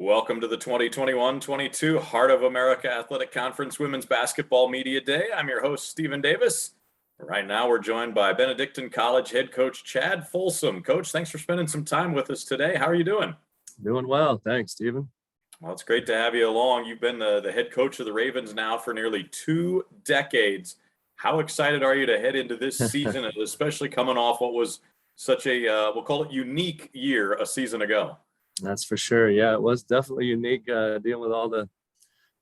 Welcome to the 2021-22 Heart of America Athletic Conference Women's Basketball Media Day. I'm your host, Stephen Davis. Right now, we're joined by Benedictine College head coach Chad Folsom. Coach, thanks for spending some time with us today. How are you doing? Doing well. Thanks, Stephen. Well, it's great to have you along. You've been the head coach of the Ravens now for nearly 2 decades. How excited are you to head into this season, especially coming off what was such a, we'll call it unique year a season ago? That's for sure. Yeah, it was definitely unique dealing with all the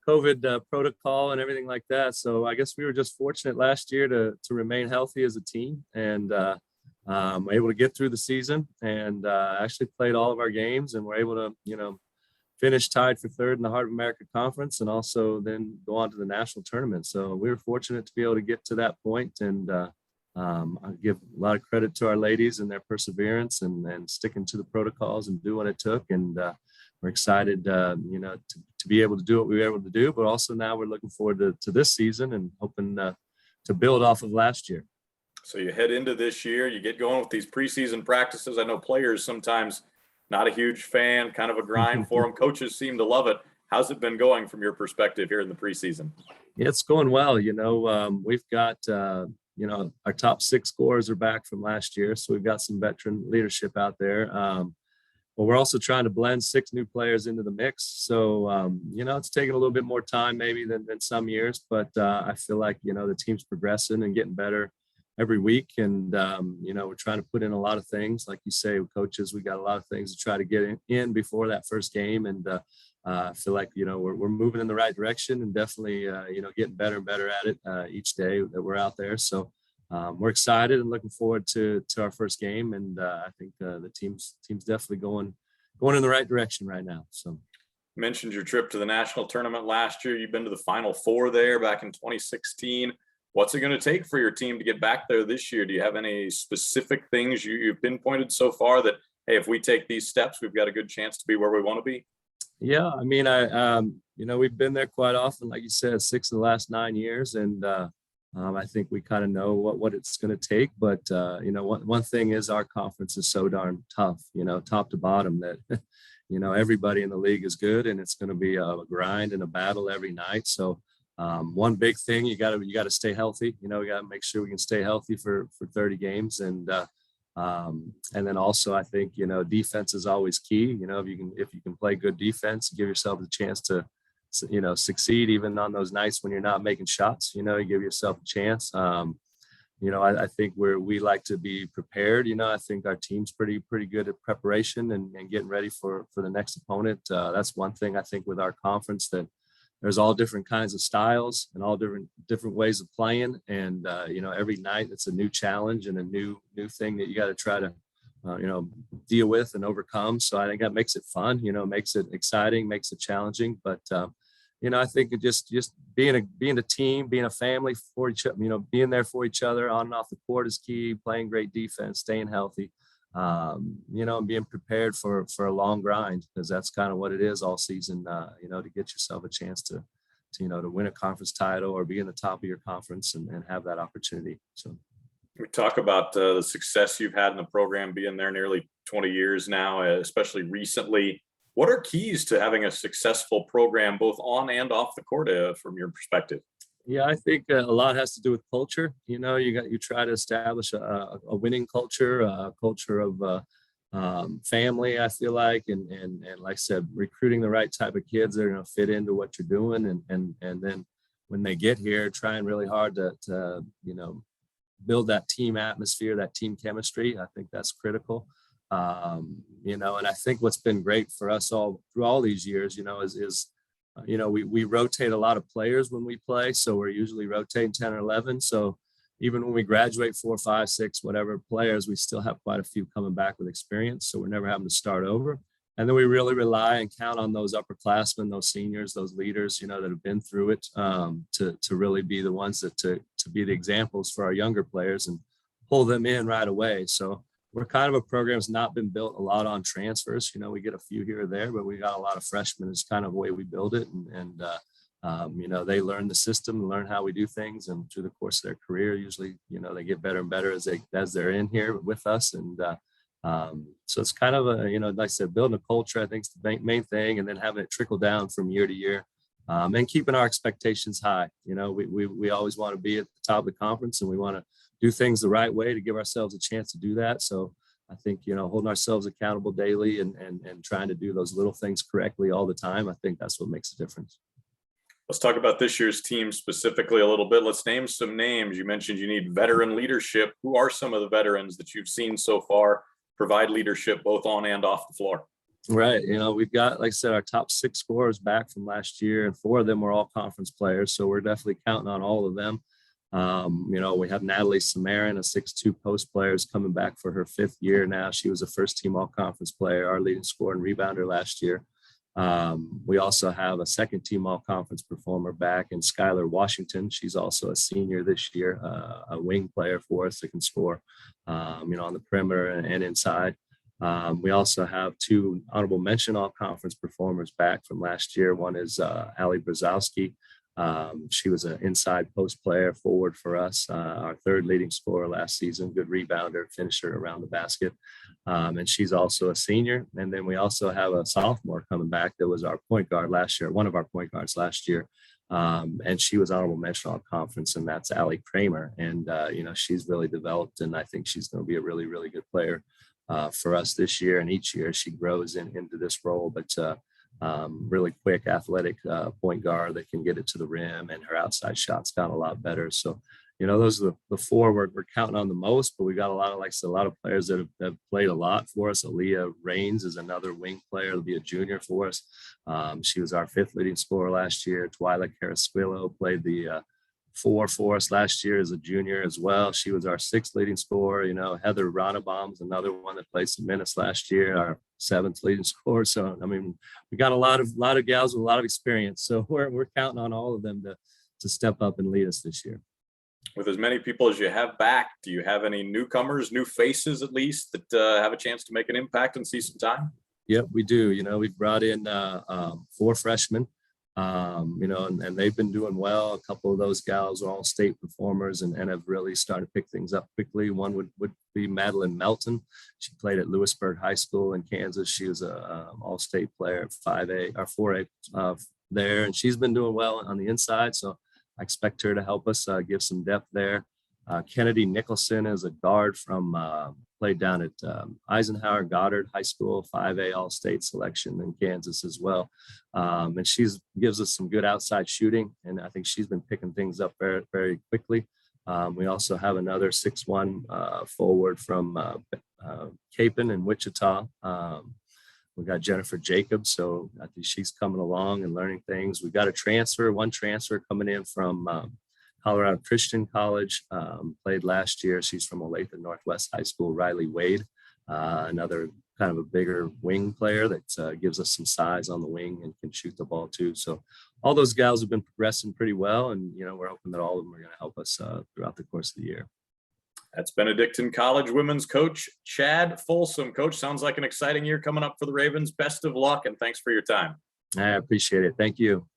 COVID protocol and everything like that. So I guess we were just fortunate last year to remain healthy as a team and able to get through the season and actually played all of our games and were able to, finish tied for third in the Heart of America Conference and also then go on to the national tournament. So we were fortunate to be able to get to that point and I give a lot of credit to our ladies and their perseverance and sticking to the protocols and doing what it took. And we're excited, to be able to do what we were able to do. But also now we're looking forward to this season and hoping to build off of last year. So you head into this year, you get going with these preseason practices. I know players sometimes not a huge fan, kind of a grind for them. Coaches seem to love it. How's it been going from your perspective here in the preseason? It's going well. We've got our top 6 scorers are back from last year. So we've got some veteran leadership out there. But we're also trying to blend 6 new players into the mix. So, it's taking a little bit more time maybe than some years, but I feel like, the team's progressing and getting better every week. And, we're trying to put in a lot of things. Like you say, with coaches, we got a lot of things to try to get in before that first game. And I feel like, we're moving in the right direction and definitely, getting better and better at it each day that we're out there. So we're excited and looking forward to our first game. And I think the team's definitely going in the right direction right now. So you mentioned your trip to the national tournament last year. You've been to the Final Four there back in 2016. What's it going to take for your team to get back there this year? Do you have any specific things you've pinpointed so far that, hey, if we take these steps, we've got a good chance to be where we want to be? Yeah, I mean, we've been there quite often, like you said, 6 of the last 9 years. And I think we kind of know what it's going to take. But, one thing is our conference is so darn tough, top to bottom that, everybody in the league is good and it's going to be a grind and a battle every night. So one big thing, you got to stay healthy. We got to make sure we can stay healthy for 30 games. And then also I think, defense is always key. If you can play good defense, give yourself a chance to succeed even on those nights when you're not making shots. You give yourself a chance. I think we like to be prepared. I think our team's pretty good at preparation and getting ready for the next opponent. That's one thing I think with our conference, that there's all different kinds of styles and all different ways of playing. And, every night it's a new challenge and a new thing that you got to try to, deal with and overcome. So I think that makes it fun, makes it exciting, makes it challenging. But, I think it just being a team, being a family for each other, being there for each other on and off the court is key, playing great defense, staying healthy, and being prepared for a long grind, because that's kind of what it is all season, to get yourself a chance to win a conference title or be in the top of your conference and have that opportunity. So we talk about the success you've had in the program, being there nearly 20 years now, especially recently. What are keys to having a successful program, both on and off the court, from your perspective? Yeah, I think a lot has to do with culture. You try to establish a winning culture, a culture of family, I feel like, and like I said, recruiting the right type of kids that are going to fit into what you're doing, and then when they get here, trying really hard to build that team atmosphere, that team chemistry. I think that's critical. And I think what's been great for us all through all these years, is we rotate a lot of players when we play. So we're usually rotating 10 or 11. So even when we graduate 4, 5, 6, whatever players, we still have quite a few coming back with experience. So we're never having to start over. And then we really rely and count on those upperclassmen, those seniors, those leaders, that have been through it, to really be the ones that to be the examples for our younger players and pull them in right away. So we're kind of a program that's not been built a lot on transfers. We get a few here or there, but we got a lot of freshmen. It's kind of the way we build it. And they learn the system, learn how we do things. And through the course of their career, usually, they get better and better as they're in here with us. And So it's kind of a, like I said, building a culture, I think is the main thing, and then having it trickle down from year to year, and keeping our expectations high. We always want to be at the top of the conference, and we want to do things the right way to give ourselves a chance to do that. So I think, holding ourselves accountable daily and trying to do those little things correctly all the time, I think that's what makes a difference. Let's talk about this year's team specifically a little bit. Let's name some names. You mentioned you need veteran leadership. Who are some of the veterans that you've seen so far provide leadership both on and off the floor? Right. We've got, like I said, our top 6 scorers back from last year, and 4 of them were all conference players. So we're definitely counting on all of them. We have Natalie Samarin, a 6'2" post player, is coming back for her 5th year now. She was a first team all conference player, our leading scorer and rebounder last year. We also have a second team all conference performer back in Skylar Washington. She's also a senior this year, a wing player for us that can score, on the perimeter and inside. We also have 2 honorable mention all conference performers back from last year. One is Allie Brzezowski. She was an inside post player forward for us, our 3rd leading scorer last season, good rebounder, finisher around the basket. And she's also a senior. And then we also have a sophomore coming back that was our point guard last year, one of our point guards last year. And she was honorable mention all conference, and that's Allie Kramer. And, she's really developed, and I think she's going to be a really, really good player for us this year. And each year she grows into this role, but really quick, athletic point guard that can get it to the rim, and her outside shots got a lot better. So, those are the 4 we're counting on the most, but we got a lot of, like I said, a lot of players that have played a lot for us. Aaliyah Raines is another wing player. It'll be a junior for us. She was our 5th leading scorer last year. Twyla Carasquillo played the 4 for us last year as a junior as well. She was our 6th leading scorer. Heather Ronnebaum's another one that played some minutes last year, our 7th leading scorer. So, we got a lot of gals with a lot of experience. So we're counting on all of them to step up and lead us this year. With as many people as you have back, do you have any newcomers, new faces at least, that have a chance to make an impact and see some time? Yep, we do. We've brought in 4 freshmen. And they've been doing well. A couple of those gals are all state performers and have really started to pick things up quickly. One would be Madeline Melton. She played at Lewisburg High School in Kansas. She was a all-state player at 5A or 4A there, and she's been doing well on the inside. So I expect her to help us give some depth there. Kennedy Nicholson is a guard from played down at Eisenhower Goddard High School, 5A All-State selection in Kansas as well. And gives us some good outside shooting, and I think she's been picking things up very, very quickly. We also have another 6'1" forward from Capon in Wichita. We got Jennifer Jacobs, so I think she's coming along and learning things. We got one transfer coming in from Colorado Christian College, played last year. She's from Olathe Northwest High School. Riley Wade, another kind of a bigger wing player that gives us some size on the wing and can shoot the ball too. So all those gals have been progressing pretty well, and we're hoping that all of them are going to help us throughout the course of the year. That's Benedictine College women's coach Chad Folsom. Coach, sounds like an exciting year coming up for the Ravens. Best of luck, and thanks for your time. I appreciate it. Thank you.